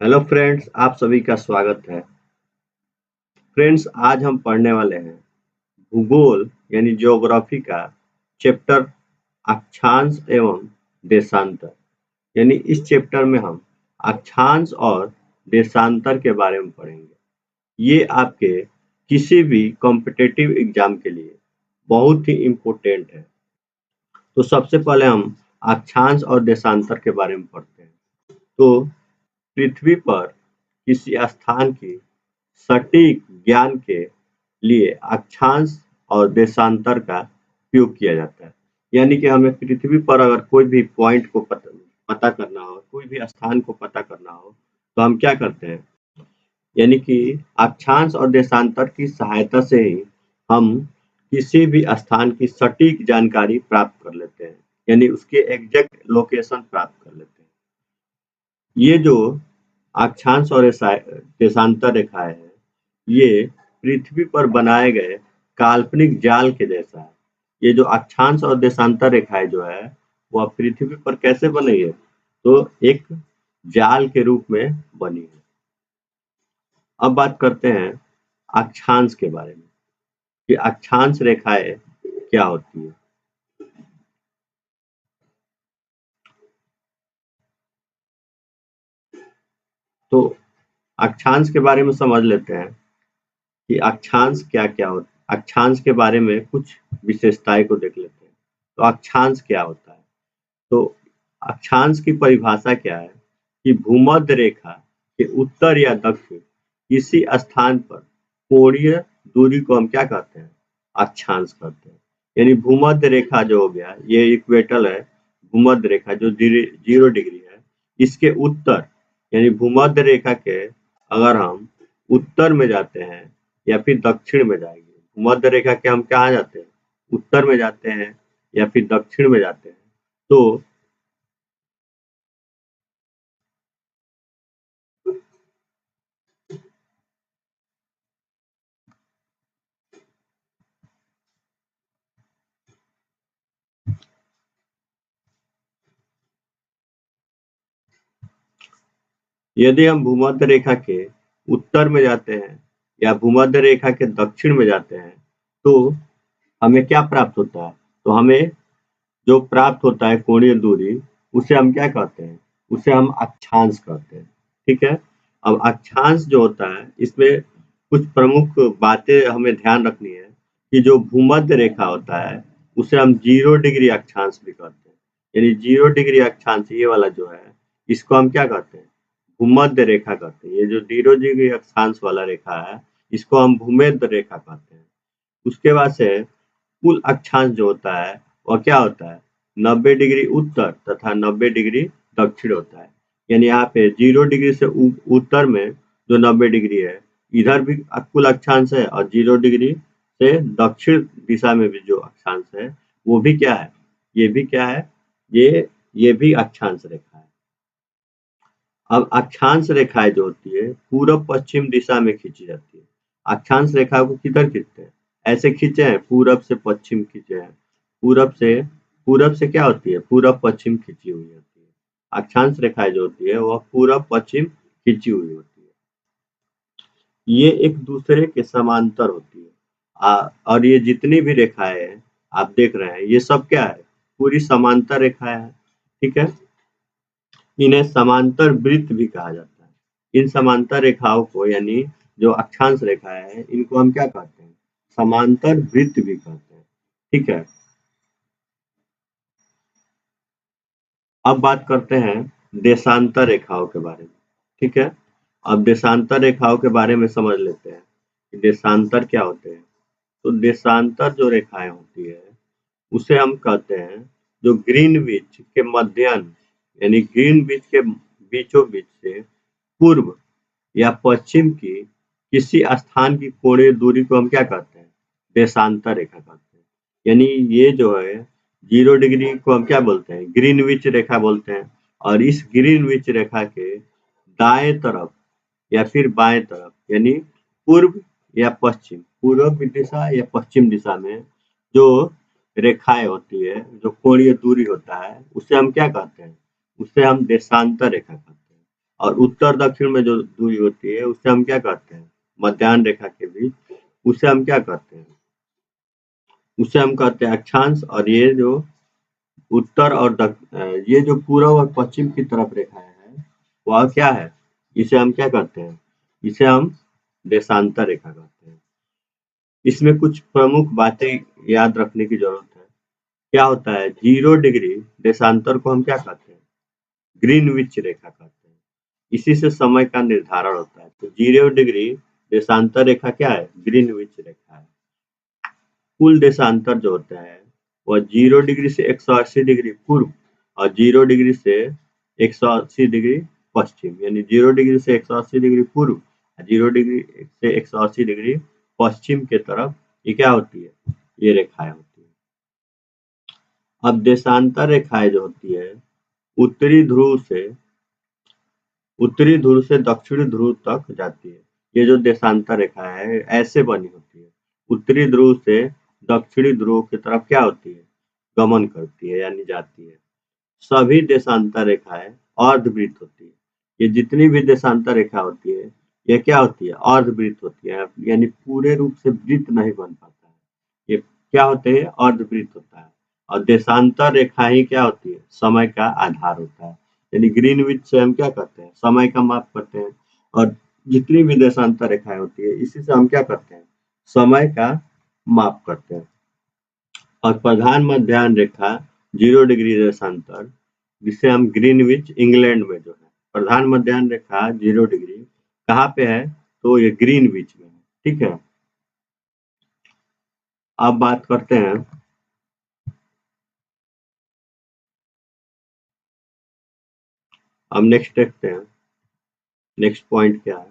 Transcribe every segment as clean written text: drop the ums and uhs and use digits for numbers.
Hello friends, आप सभी का स्वागत है। फ्रेंड्स, आज हम पढ़ने वाले हैं भूगोल यानी ज्योग्राफी का चैप्टर अक्षांश एवं देशांतर। यानी इस चैप्टर में हम अक्षांश और देशांतर के बारे में पढ़ेंगे। ये आपके किसी भी कॉम्पिटिटिव एग्जाम के लिए बहुत ही इम्पोर्टेंट है। तो सबसे पहले हम अक्षांश और देशांतर के बारे में पढ़ते हैं। तो पृथ्वी पर किसी स्थान की सटीक ज्ञान के लिए अक्षांश और देशांतर का उपयोग किया जाता है। यानी कि हमें पृथ्वी पर अगर कोई भी पॉइंट को पता करना हो, कोई भी स्थान को पता करना हो, तो हम क्या करते हैं? यानी कि अक्षांश और देशांतर की सहायता से ही हम किसी भी स्थान की सटीक जानकारी प्राप्त कर लेते हैं, यानी उसके एग्जैक्ट लोकेशन प्राप्त कर लेते हैं। ये जो अक्षांश और देशांतर रेखाएं हैं, ये पृथ्वी पर बनाए गए काल्पनिक जाल के जैसा है। ये जो अक्षांश और देशांतर रेखाएं जो है, वह पृथ्वी पर कैसे बनी है? तो एक जाल के रूप में बनी है। अब बात करते हैं अक्षांश के बारे में कि अक्षांश रेखाएं क्या होती है। तो अक्षांश के बारे में समझ लेते हैं कि अक्षांश क्या-क्या होता है। अक्षांश के बारे में कुछ विशेषताएं को देख लेते हैं। तो अक्षांश क्या होता है? तो अक्षांश की परिभाषा क्या है कि भूमध्य रेखा के उत्तर या दक्षिण किसी स्थान पर कोणीय दूरी को हम क्या कहते हैं? अक्षांश कहते हैं। यानी भूमध्य रेखा जो हो गया, ये इक्वेटल है। भूमध्य रेखा जो 0 डिग्री है, इसके उत्तर यानी भूमध्य रेखा के अगर हम उत्तर में जाते हैं या फिर दक्षिण में जाएंगे, भूमध्य रेखा के हम कहाँ जाते हैं? उत्तर में जाते हैं या फिर दक्षिण में जाते हैं, तो यदि हम भूमध्य रेखा के उत्तर में जाते हैं या भूमध्य रेखा के दक्षिण में जाते हैं, तो हमें क्या प्राप्त होता है? तो हमें जो प्राप्त होता है कोणीय दूरी, उसे हम क्या कहते हैं? उसे हम अक्षांश कहते हैं। ठीक है? अब अक्षांश जो होता है, इसमें कुछ प्रमुख बातें हमें ध्यान रखनी है कि जो भूमध्य रेखा होता है, उसे हम 0 डिग्री अक्षांश भी कहते हैं। यानी 0 डिग्री अक्षांश ये वाला जो है, इसको हम क्या कहते हैं? भूमध्य रेखा कहते हैं। ये जो 0 डिग्री अक्षांश वाला रेखा है, इसको हम भूमध्य रेखा कहते हैं। उसके बाद से कुल अक्षांश जो होता है, वह क्या होता है? 90 डिग्री उत्तर तथा 90 डिग्री दक्षिण होता है। यानी यहाँ पे 0 डिग्री से उत्तर में जो 90 डिग्री है, इधर भी कुल अक्षांश है, और 0 डिग्री से दक्षिण दिशा में भी जो अक्षांश है, वो भी क्या है? ये भी क्या है? ये भी अक्षांश रेखा है। अब अक्षांश रेखाएं जो होती है, पूर्व पश्चिम दिशा में खींची जाती है। अक्षांश रेखा को किधर खींचते हैं? ऐसे खींचे हैं, पूरब से पश्चिम खींचे हैं। पूरब से क्या होती है? पूरब पश्चिम खींची हुई होती है। अक्षांश रेखाएं जो होती है, वह पूरब पश्चिम खींची हुई होती है। ये एक दूसरे के समांतर होती है। और ये जितनी भी रेखाएं हैं, आप देख रहे हैं, ये सब क्या है? पूरी समांतर रेखाएं हैं। ठीक है? इन्हें समांतर वृत्त भी कहा जाता है। इन समांतर रेखाओं को, यानी जो अक्षांश रेखाएं हैं, इनको हम क्या कहते हैं? समांतर वृत्त भी कहते हैं। ठीक है? अब बात करते हैं देशांतर रेखाओं के बारे में। ठीक है? अब देशांतर रेखाओं के बारे में समझ लेते हैं कि देशांतर क्या होते हैं। तो देशांतर जो रेखाएं होती है, उसे हम कहते हैं जो ग्रीनविच के मध्याह्न यानी ग्रीनविच के बीचों बीच से पूर्व या पश्चिम की किसी स्थान की कोणीय दूरी को हम क्या कहते हैं? देशांतर रेखा कहते हैं। यानी ये जो है 0 डिग्री को हम क्या बोलते हैं? ग्रीनविच रेखा बोलते हैं। और इस ग्रीनविच रेखा के दाएं तरफ या फिर बाएं तरफ, यानी पूर्व या पश्चिम, पूर्व दिशा या पश्चिम दिशा में जो रेखाएं होती है, जो कोणीय दूरी होता है, उसे हम क्या कहते हैं? उसे हम देशांतर रेखा कहते हैं। और उत्तर दक्षिण में जो दूरी होती है उसे हम क्या कहते हैं, मध्याह्न रेखा के बीच, उसे हम क्या कहते हैं, उसे हम कहते हैं अक्षांश। और ये जो उत्तर और ये जो पूर्व और पश्चिम की तरफ रेखाएं हैं वह क्या है, इसे हम क्या कहते हैं, इसे हम देशांतर रेखा कहते हैं। इसमें कुछ प्रमुख बातें याद रखने की जरूरत है। क्या होता है, 0 डिग्री देशांतर को हम क्या कहते हैं, ग्रीनविच रेखा कहते हैं। इसी से समय का निर्धारण होता है। तो 0 डिग्री देशांतर रेखा क्या है, ग्रीनविच रेखा है। कुल देशांतर जो होता है वह 0 डिग्री से 180 डिग्री पूर्व और 0 डिग्री से 180 डिग्री पश्चिम, यानी 0 डिग्री से 180 डिग्री पूर्व, 0 डिग्री से 180 डिग्री पश्चिम के तरफ ये क्या होती है, ये रेखाएं होती है। अब देशांतर रेखाएं जो होती है उत्तरी ध्रुव से दक्षिणी ध्रुव तक जाती है। ये जो देशांतर रेखा है ऐसे बनी होती है, उत्तरी ध्रुव से दक्षिणी ध्रुव की तरफ क्या होती है, गमन करती है यानी जाती है। सभी देशांतर रेखाएं अर्धवृत्त होती है। ये जितनी भी देशांतर रेखा होती है ये क्या होती है, अर्धवृत्त होती है, यानी पूरे रूप से वृत्त नहीं बन पाता है। ये क्या होते हैं, अर्धवृत्त होता है। और देशांतर रेखा ही क्या होती है, समय का आधार होता है। यानी ग्रीनविच से हम क्या करते हैं, समय का माप करते हैं। और जितनी भी देशांतर रेखाएं होती है इसी से हम क्या करते हैं, समय का माप करते हैं। और प्रधान मध्याह्न रेखा 0 डिग्री देशांतर, जिसे हम ग्रीनविच इंग्लैंड में जो है प्रधान मध्याह्न रेखा 0 डिग्री कहाँ पे है, तो ये ग्रीनविच में है। ठीक है, अब बात करते हैं, अब नेक्स्ट देखते हैं, नेक्स्ट पॉइंट क्या है।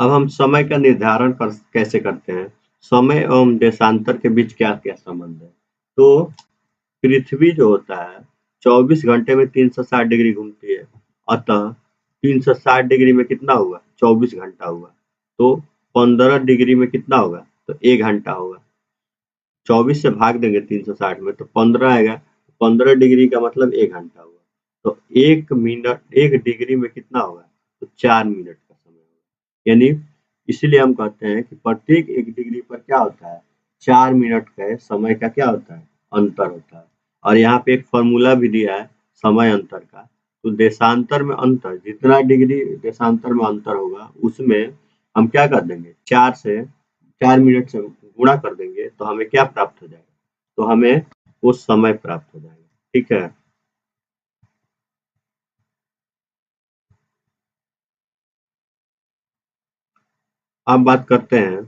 अब हम समय का निर्धारण कैसे करते हैं, समय एवं देशांतर के बीच क्या क्या संबंध है। तो पृथ्वी जो होता है 24 घंटे में 360 डिग्री घूमती है, अतः 360 डिग्री में कितना हुआ, 24 घंटा हुआ। तो 15 डिग्री में कितना होगा, तो 1 घंटा होगा। 24 से भाग देंगे 360 में तो 15 आएगा, 15 डिग्री का मतलब 1 घंटा हुआ। तो 1 डिग्री में कितना होगा, तो 4 मिनट का समय होगा। यानी इसीलिए हम कहते हैं कि प्रत्येक 1 डिग्री पर क्या होता है, 4 मिनट का समय का क्या होता है, अंतर होता है। और यहाँ पे एक फॉर्मूला भी दिया है समय अंतर का। तो देशांतर में अंतर, जितना डिग्री देशांतर में अंतर होगा उसमें हम क्या कर देंगे, 4 मिनट से गुणा कर देंगे तो हमें क्या प्राप्त हो जाएगा, तो हमें वो समय प्राप्त हो जाएगा। ठीक है, अब बात करते हैं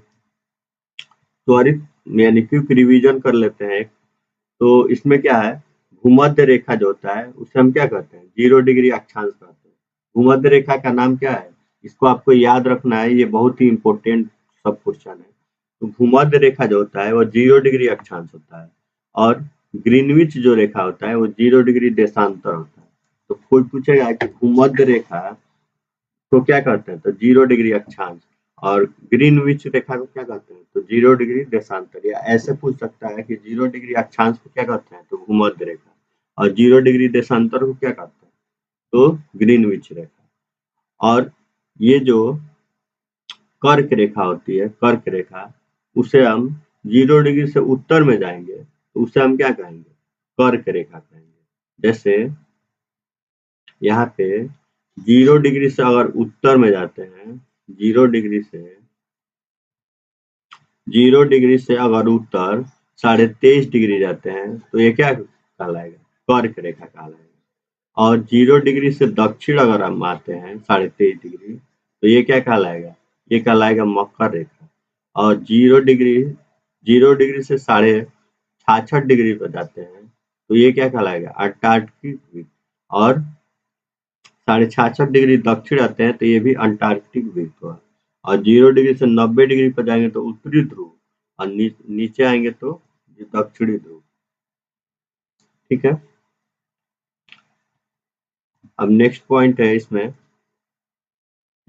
त्वरित यानी क्विक रिवीजन कर लेते हैं। तो इसमें क्या है, भूमध्य रेखा जो होता है उसे हम क्या कहते हैं, 0 डिग्री अक्षांश कहते हैं। भूमध्य रेखा का नाम क्या है, इसको आपको याद रखना है, ये बहुत ही इंपॉर्टेंट सब क्वेश्चन है। तो भूमध्य रेखा जो होता है वो 0 डिग्री अक्षांश होता है। और ग्रीनविच जो रेखा होता है वो 0 डिग्री देशांतर होता है। तो कोई पूछेगा कि भूमध्य रेखा तो क्या कहते हैं, तो 0 डिग्री अक्षांश। और ग्रीनविच रेखा को क्या कहते हैं, तो 0 डिग्री देशांतर। या ऐसे पूछ सकता है कि 0 डिग्री अक्षांश को क्या कहते हैं, तो भूमध्य रेखा। और 0 डिग्री देशांतर को क्या कहते हैं, तो ग्रीनविच रेखा। और ये जो कर्क रेखा होती है, कर्क रेखा, उसे हम 0 डिग्री से उत्तर में जाएंगे तो उसे हम क्या कहेंगे, कर्क रेखा कहेंगे। जैसे यहाँ पे 0 डिग्री से अगर उत्तर में जाते हैं, 0 डिग्री से अगर उत्तर 23.5 डिग्री जाते हैं तो ये क्या कहलाएगा, कर्क रेखा कहलाएगा। और 0 डिग्री से दक्षिण अगर हम आते हैं 23.5 डिग्री तो ये क्या कहलाएगा, ये कहलाएगा मकर रेखा। और 0 डिग्री से 66.5 डिग्री पर जाते हैं तो ये क्या कहलाएगा, अंटार्कटिक वृत्त। और 66.5 डिग्री दक्षिण आते हैं तो ये भी अंटार्कटिक वृत्त हुआ। और 0 डिग्री से 90 डिग्री पर जाएंगे तो उत्तरी ध्रुव। और नीचे आएंगे तो दक्षिणी ध्रुव। ठीक है, अब नेक्स्ट पॉइंट है इसमें,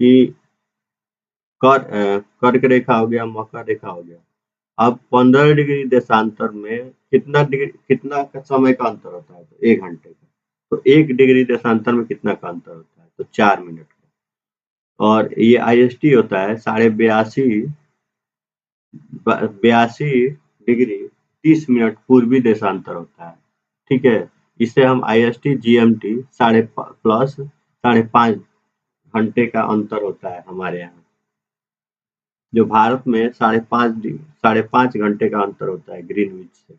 कि कर्क रेखा हो गया, मकर रेखा हो गया। अब 15 डिग्री देशांतर में कितना का समय का अंतर होता है? तो 1 घंटे का। तो 1 डिग्री देशांतर में कितना का अंतर होता है? तो 4 मिनट का। और ये IST होता है 82 डिग्री 30 मिनट पूर्वी देशांतर होता है। ठीक है, इसे हम IST GMT प्लस 5.5 घंटे का अंतर होता है हमारे यहाँ, जो भारत में 5.5 घंटे का अंतर होता है ग्रीनविच से।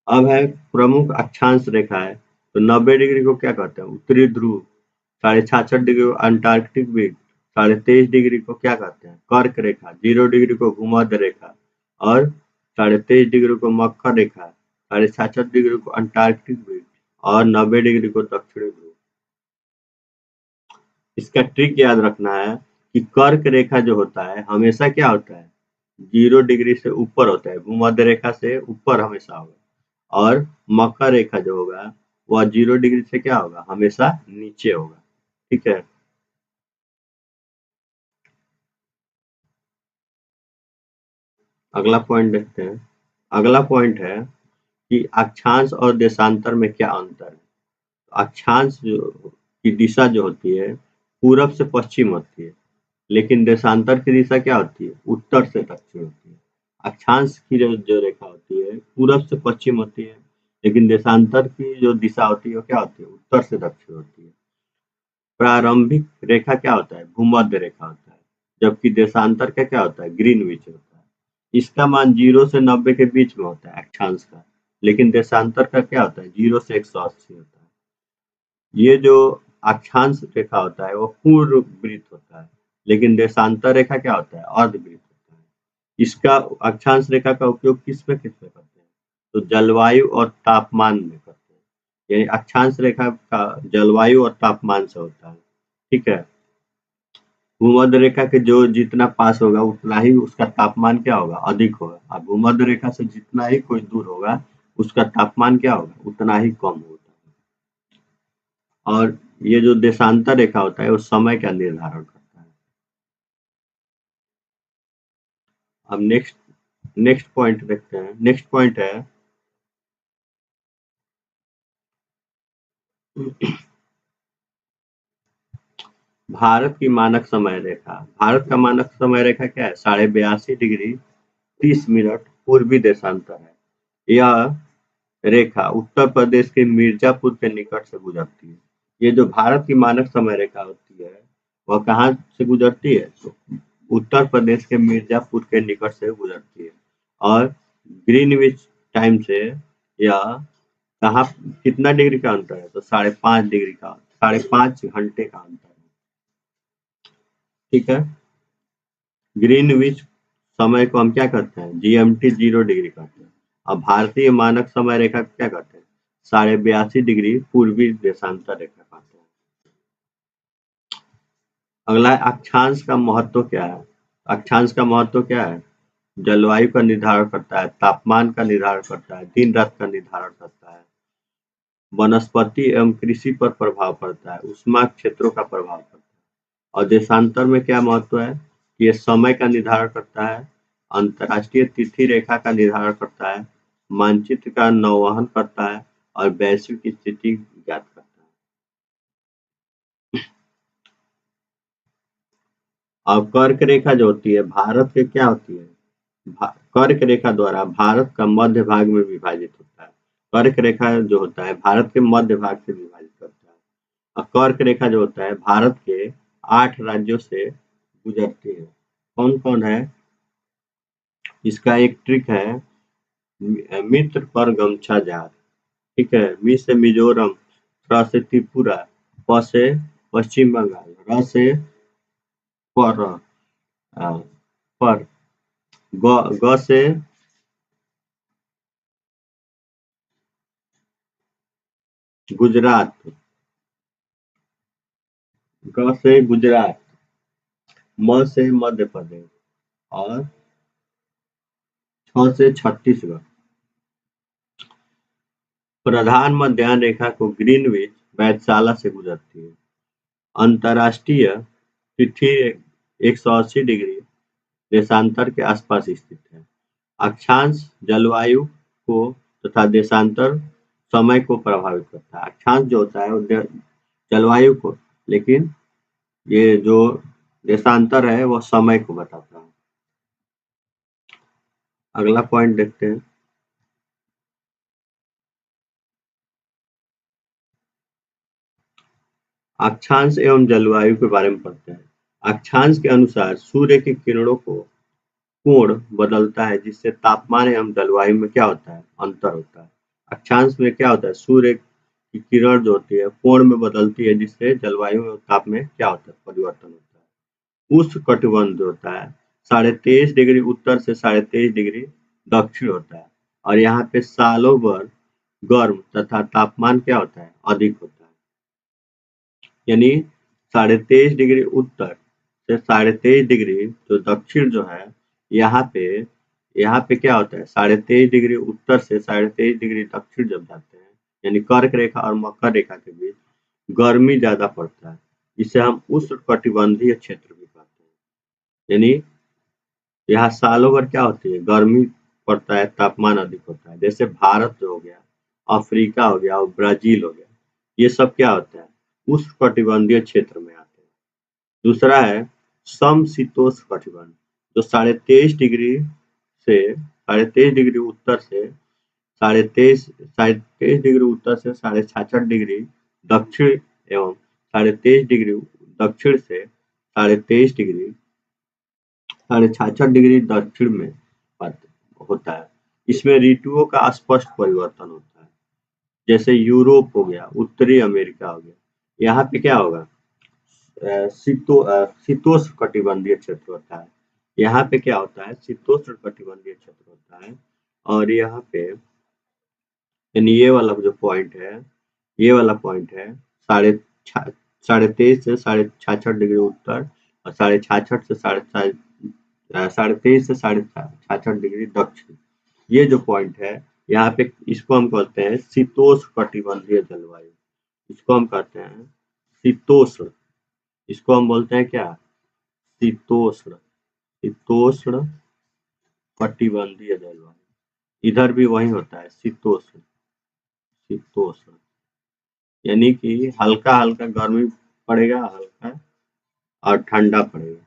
अब है प्रमुख अक्षांश रेखा है। तो 90 डिग्री को क्या कहते हैं? उत्तरी ध्रुव। 66.5 डिग्री को अंटार्कटिक विक। 23.5 डिग्री को क्या कहते हैं? कर्क रेखा। 0 डिग्री को भूमध्य रेखा और 23.5 डिग्री को मकर रेखा। 66.5 डिग्री को अंटार्कटिक विक और 90 डिग्री को दक्षिणी ध्रुव। इसका ट्रिक याद रखना है कि कर्क रेखा जो होता है हमेशा क्या होता है? 0 डिग्री से ऊपर होता है, भूमध्य रेखा से ऊपर हमेशा होगा। और मकर रेखा जो होगा वह 0 डिग्री से क्या होगा? हमेशा नीचे होगा। ठीक है, अगला पॉइंट देखते हैं। अगला पॉइंट है कि अक्षांश और देशांतर में क्या अंतर है। अक्षांश की दिशा जो होती है पूरब से पश्चिम होती है, लेकिन देशांतर की दिशा क्या होती है? उत्तर से दक्षिण होती है। अक्षांश की जो रेखा होती है पूरब से पश्चिम होती है, लेकिन देशांतर की जो दिशा होती है वो क्या होती है? उत्तर से दक्षिण होती है। प्रारंभिक रेखा क्या होता है? भूमध्य रेखा होता है, जबकि देशांतर का क्या होता है? ग्रीनविच होता है। इसका मान 0 से 90 के बीच में होता है अक्षांश का, लेकिन देशांतर का क्या होता है? 0 से 180 होता है। ये जो अक्षांश रेखा होता है वो पूर्ण वृत्त होता है, लेकिन देशांतर रेखा क्या होता है? अर्धवृत्त होता है। इसका अक्षांश रेखा का उपयोग किस में करते हैं? तो जलवायु और तापमान में करते हैं। यानी अक्षांश रेखा का जलवायु और तापमान से होता है। ठीक है, भूमध्य रेखा के जो जितना पास होगा उतना ही उसका तापमान क्या होगा? अधिक होगा। और भूमध्य रेखा से जितना ही कोई दूर होगा उसका तापमान क्या होगा? उतना ही कम होगा। और ये जो देशांतर रेखा होता है वो समय का निर्धारण करता है। अब नेक्स्ट पॉइंट देखते हैं। नेक्स्ट पॉइंट है भारत की मानक समय रेखा। भारत का मानक समय रेखा क्या है? 82.5 डिग्री 30 मिनट पूर्वी देशांतर है। यह रेखा उत्तर प्रदेश के मिर्जापुर के निकट से गुजरती है। ये जो भारत की मानक समय रेखा होती है वह कहाँ से गुजरती है? तो उत्तर प्रदेश के मिर्जापुर के निकट से गुजरती है। और ग्रीनविच टाइम से यह कहाँ कितना डिग्री का अंतर है? तो 5.5 डिग्री का 5.5 घंटे का अंतर है। ठीक है, ग्रीनविच समय को हम क्या कहते हैं? GMT 0 डिग्री कहते हैं। अब भारतीय मानक समय रेखा को क्या कहते हैं? 82.5 डिग्री पूर्वी देशांतर रेखा कहते हैं। अगला है अक्षांश का महत्व क्या है? अक्षांश का महत्व क्या है? जलवायु का निर्धारण करता है, तापमान का निर्धारण करता है, दिन रात का निर्धारण करता है, वनस्पति एवं कृषि पर प्रभाव पड़ता है, उष्मा क्षेत्रों का प्रभाव पड़ता है। और देशांतर में क्या महत्व है? ये समय का निर्धारण करता है, अंतर्राष्ट्रीय तिथि रेखा का निर्धारण करता है, मानचित्र का नौवहन करता है और वैश्विक स्थिति ज्ञात करता है। और कर्क रेखा जो होती है भारत के क्या होती है? कर्क रेखा द्वारा भारत का मध्य भाग में विभाजित होता है। कर्क रेखा जो होता है भारत के मध्य भाग से विभाजित करता है। और कर्क रेखा जो होता है भारत के 8 राज्यों से गुजरती है। कौन कौन है? इसका एक ट्रिक है, मित्र पर गमछा जार। ठीक है, मी से मिजोरम, त्र से त्रिपुरा, प से पश्चिम बंगाल, र से पर, अ, पर, ग से गुजरात, ग से गुजरात, म से मध्य प्रदेश और छ से छत्तीसगढ़। प्रधान मध्याह्न रेखा को ग्रीनविच वैधशाला से गुजरती है। अंतर्राष्ट्रीय तिथि 180 डिग्री देशांतर के आसपास स्थित है। अक्षांश जलवायु को तथा देशांतर समय को प्रभावित करता है। अक्षांश जो होता है वो जलवायु को, लेकिन ये जो देशांतर है वो समय को बताता है। अगला पॉइंट देखते हैं। अक्षांश एवं जलवायु के बारे में पढ़ते हैं। अक्षांश के अनुसार सूर्य की किरणों को कोण बदलता है, जिससे तापमान एवं जलवायु में क्या होता है, अंतर होता है। अक्षांश में क्या होता है, सूर्य की किरण जो होती है कोण में बदलती है, जिससे जलवायु और ताप में क्या होता है, परिवर्तन होता है। उष्णकटिबंध होता है 23.5 डिग्री उत्तर से 23.5 डिग्री दक्षिण होता है, और यहाँ पे सालों भर गर्म तथा तापमान क्या होता है, अधिक होता है। यानी 23.5 डिग्री उत्तर से 23.5 डिग्री जो दक्षिण जो है, यहाँ पे क्या होता है, 23.5 डिग्री उत्तर से 23.5 डिग्री दक्षिण जब जाते हैं, यानी कर्क रेखा और मकर रेखा के बीच गर्मी ज्यादा पड़ता है। इसे हम उष्णकटिबंधीय क्षेत्र भी कहते हैं। यानी यहाँ सालों भर क्या होती है, गर्मी पड़ता है, तापमान अधिक होता है। जैसे भारत जो हो गया, अफ्रीका हो गया और ब्राजील हो गया, ये सब क्या होता है, उष्णकटिबंधीय क्षेत्र में आते हैं। दूसरा है समशीतोष्ण कटिबंध, जो 23.5 डिग्री से 23.5 डिग्री उत्तर से 23.5 डिग्री उत्तर से 66.5 डिग्री दक्षिण एवं 23.5 डिग्री दक्षिण से 23.5 डिग्री 66.5 डिग्री दक्षिण में होता है। इसमें ऋतुओं का स्पष्ट परिवर्तन होता है। जैसे यूरोप हो गया, उत्तरी अमेरिका हो गया, यहाँ पे क्या होगा, शीतोष्ण कटिबंधीय क्षेत्र होता है। यहाँ पे क्या होता है, शीतोष्ण कटिबंधीय क्षेत्र होता है। और यहाँ पे यानी ये वाला जो पॉइंट है, ये वाला पॉइंट है 23.5 से 66.5 डिग्री उत्तर और 66.5 से 23.5 से 66.5 डिग्री दक्षिण। ये जो पॉइंट है, यहाँ पे इसको हम कहते हैं शीतोष्ण कटिबंधीय जलवायु। इसको हम कहते हैं शीतोष्ण, इसको हम बोलते हैं क्या, शीतोष्ण, शीतोष्ण कटिबंधीय जलवायु। इधर भी वही होता है, शीतोष्ण, शीतोष्ण यानी कि हल्का हल्का गर्मी पड़ेगा, हल्का और ठंडा पड़ेगा।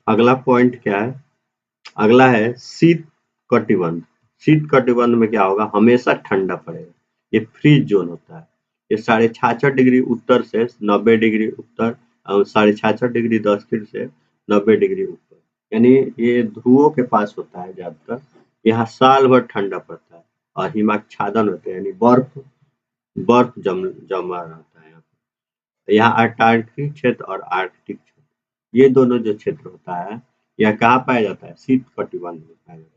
अगला पॉइंट क्या है, अगला है शीत कटिबंध। शीत कटिबंध में क्या होगा, हमेशा ठंडा पड़ेगा। ये फ्रीज जोन होता है। ये 66.5 डिग्री उत्तर से 90 डिग्री उत्तर और 66.5 डिग्री दक्षिण से 90 डिग्री उत्तर, यानी ये ध्रुवों के पास होता है ज्यादातर। यहाँ साल भर ठंडा पड़ता है और हिमाच्छादन होते हैं, यानी बर्फ बर्फ जमा रहता है। यहाँ अंटार्कटिक क्षेत्र और आर्कटिक क्षेत्र, ये दोनों जो क्षेत्र होता है, यह कहाँ पाया जाता है, शीत कटिबंध में पाया जाता है।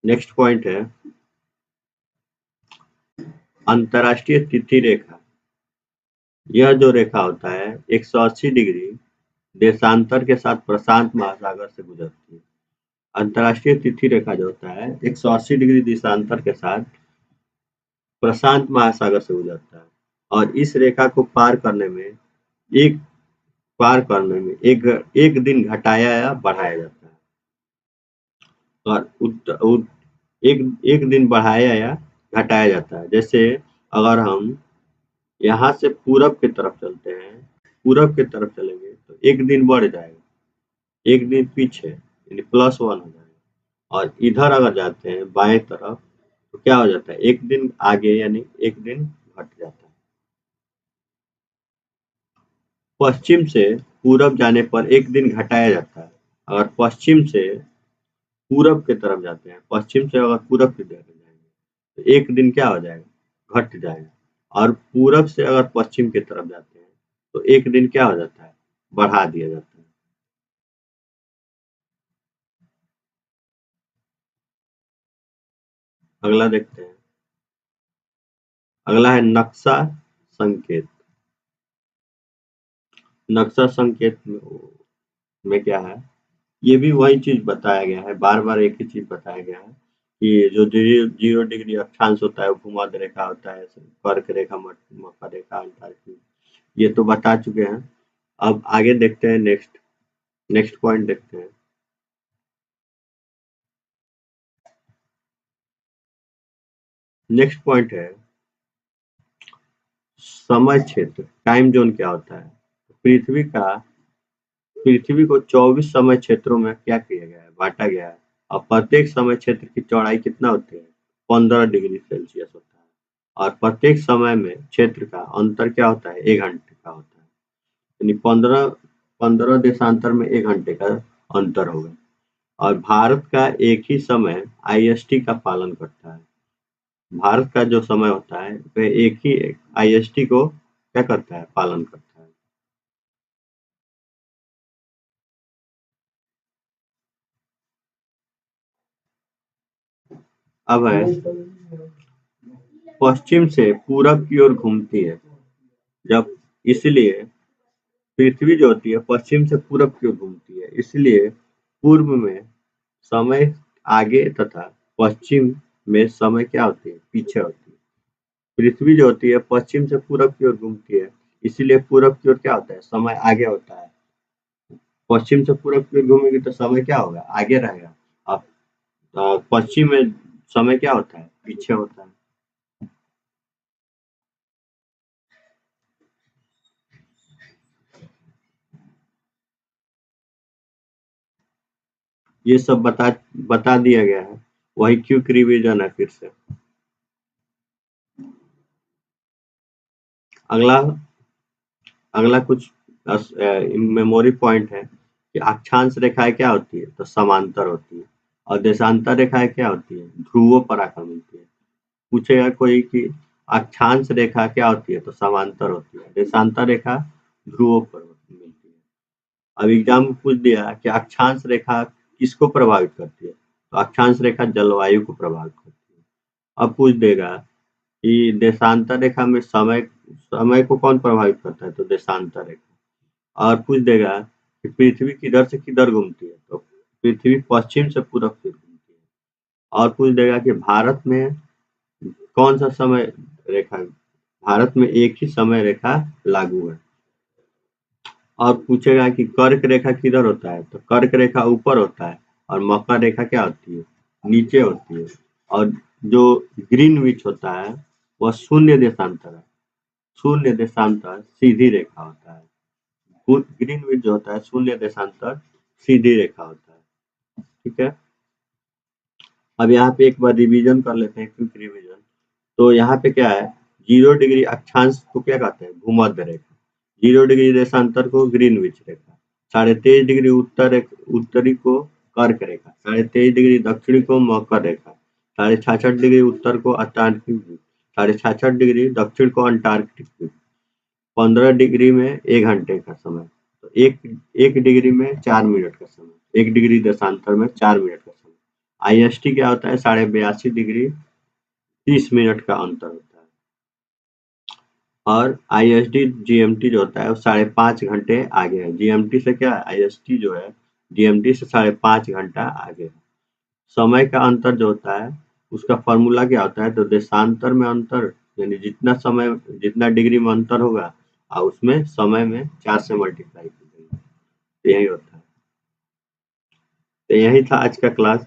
नेक्स्ट पॉइंट है अंतर्राष्ट्रीय तिथि रेखा। यह जो रेखा होता है 180 डिग्री देशांतर के साथ प्रशांत महासागर से गुजरती है। अंतर्राष्ट्रीय तिथि रेखा जो होता है 180 डिग्री देशांतर के साथ प्रशांत महासागर से गुजरता है, और इस रेखा को एक पार करने में एक दिन घटाया या बढ़ाया जाता है। और एक दिन बढ़ाया या घटाया जाता है। जैसे अगर हम यहाँ से पूरब की तरफ चलते हैं, पूरब की तरफ चलेंगे तो एक दिन बढ़ जाएगा, एक दिन पीछे यानी +1 हो जाएगा। और इधर अगर जाते हैं बाएं तरफ तो क्या हो जाता है, एक दिन आगे यानी एक दिन घट जाता है। पश्चिम से पूरब जाने पर एक दिन घटाया जाता है। अगर पश्चिम से पूरब की तरफ जाते हैं, पश्चिम से अगर पूरब की तरफ जाएंगे तो एक दिन क्या हो जाएगा, घट जाएगा। और पूरब से अगर पश्चिम की तरफ जाते हैं तो एक दिन क्या हो जाता है, बढ़ा दिया जाता है। अगला देखते हैं। अगला है नक्शा संकेत। नक्शा संकेत में में क्या है, ये भी वही चीज बताया गया है, बार बार एक ही चीज बताया गया है कि जो 0 डिग्री अक्षांश होता है वो भूमध्य रेखा होता है, कर्क रेखा, मकर रेखा, अंटार्कटिक, ये तो बता चुके हैं। अब आगे देखते हैं, नेक्स्ट पॉइंट देखते हैं। नेक्स्ट पॉइंट है समय क्षेत्र, टाइम जोन क्या होता है। पृथ्वी को 24 समय क्षेत्रों में क्या किया गया है, बांटा गया है, और प्रत्येक समय क्षेत्र की चौड़ाई कितना होती है, 15 डिग्री सेल्सियस होता है, और प्रत्येक समय में क्षेत्र का अंतर क्या होता है, 1 घंटे का होता है, यानी 15 देशांतर में 1 घंटे का अंतर होगा। और भारत का एक ही समय IST का पालन करता है। भारत का जो समय होता है वह एक ही IST को क्या करता है, पालन करता है। अब है पश्चिम से पूरब की ओर घूमती है, जब इसलिए पृथ्वी जो होती है पश्चिम से पूरब की ओर घूमती है, इसलिए पूर्व में समय आगे तथा पश्चिम में समय क्या होती है, पीछे होती है। पृथ्वी जो होती है पश्चिम से पूरब की ओर घूमती है, इसीलिए पूरब की ओर क्या होता है, समय आगे होता है। पश्चिम से पूरब की ओर घूमेगी तो समय क्या होगा, आगे रहेगा। अब पश्चिम में समय क्या होता है, पीछे होता है। ये सब बता दिया गया है, वही क्विक रिवीजन है फिर से। अगला अगला कुछ मेमोरी पॉइंट है कि अक्षांश रेखाएं क्या होती है, तो समांतर होती है, और देशांतर रेखाएं क्या होती है, ध्रुवों पर आकर मिलती है। पूछेगा कोई कि अक्षांश रेखा क्या होती है, तो समांतर होती है, देशांतर रेखा ध्रुवों पर मिलती है। अब एग्जाम में पूछ दिया कि अक्षांश रेखा किसको प्रभावित करती है, तो अक्षांश रेखा जलवायु को प्रभावित करती है। अब पूछ देगा कि देशांतर रेखा में समय को कौन प्रभावित करता है, तो देशांतर रेखा। और पूछ देगा कि पृथ्वी किधर से किधर घूमती है, तो पृथ्वी पश्चिम से पूरब की ओर घूमती है। और पूछ देगा कि भारत में कौन सा समय रेखा, भारत में एक ही समय रेखा लागू है। और पूछेगा कि कर्क रेखा किधर होता है, तो कर्क रेखा ऊपर होता है, और मकर रेखा क्या होती है, नीचे होती है। और जो ग्रीनविच होता है वह शून्य देशांतर है, शून्य देशांतर सीधी रेखा होता है। ग्रीनविच जो होता है शून्य देशांतर सीधी रेखा होता है। ठीक है, अब यहाँ पे एक बार रिवीजन कर लेते हैं, क्विक रिवीजन। तो यहाँ पे क्या है, 0 डिग्री अक्षांश को क्या कहते हैं, भूमध्य रेखा। 0 डिग्री देशांतर को ग्रीनविच रेखा। 23.5 डिग्री उत्तरी को कर्क रेखा। 23.5 डिग्री दक्षिणी को मकर रेखा। 66.5 डिग्री उत्तर को अंटार्कटिक द्वीप। 66.5 डिग्री दक्षिण को अंटार्कटिक द्वीप। 15 डिग्री में 1 घंटे का समय, तो एक डिग्री में 4 मिनट का समय, 1 डिग्री देशांतर में 4 मिनट का समय। IST क्या होता है, 82.5 डिग्री 30 मिनट का अंतर होता है। और IST GMT जो होता है वो 5.5 घंटे आगे है। GMT से क्या है, IST जो है GMT से 5.5 घंटा आगे है। समय का अंतर जो होता है उसका फॉर्मूला क्या होता है, तो देशांतर में अंतर, यानी जितना डिग्री में अंतर होगा और उसमें समय में 4 से मल्टीप्लाई कीजिएगा, तो यही होता है। तो यही था आज का क्लास।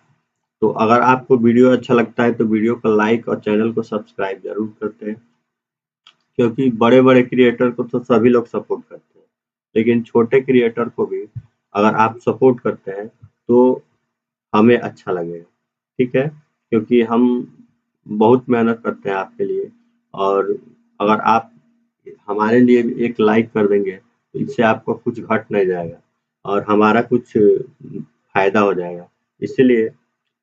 तो अगर आपको वीडियो अच्छा लगता है तो वीडियो को लाइक और चैनल को सब्सक्राइब जरूर करते हैं, क्योंकि बड़े-बड़े क्रिएटर को तो सभी लोग सपोर्ट करते हैं, लेकिन छोटे क्रिएटर को भी अगर आप सपोर्ट करते हैं तो हमें अच्छा लगेगा। ठीक है, क्योंकि हम बहुत मेहनत करते हैं आपके लिए, और अगर आप हमारे लिए भी एक लाइक कर देंगे तो इससे आपको कुछ घट नहीं जाएगा और हमारा कुछ फायदा हो जाएगा। इसलिए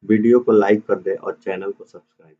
वीडियो को लाइक कर दें और चैनल को सब्सक्राइब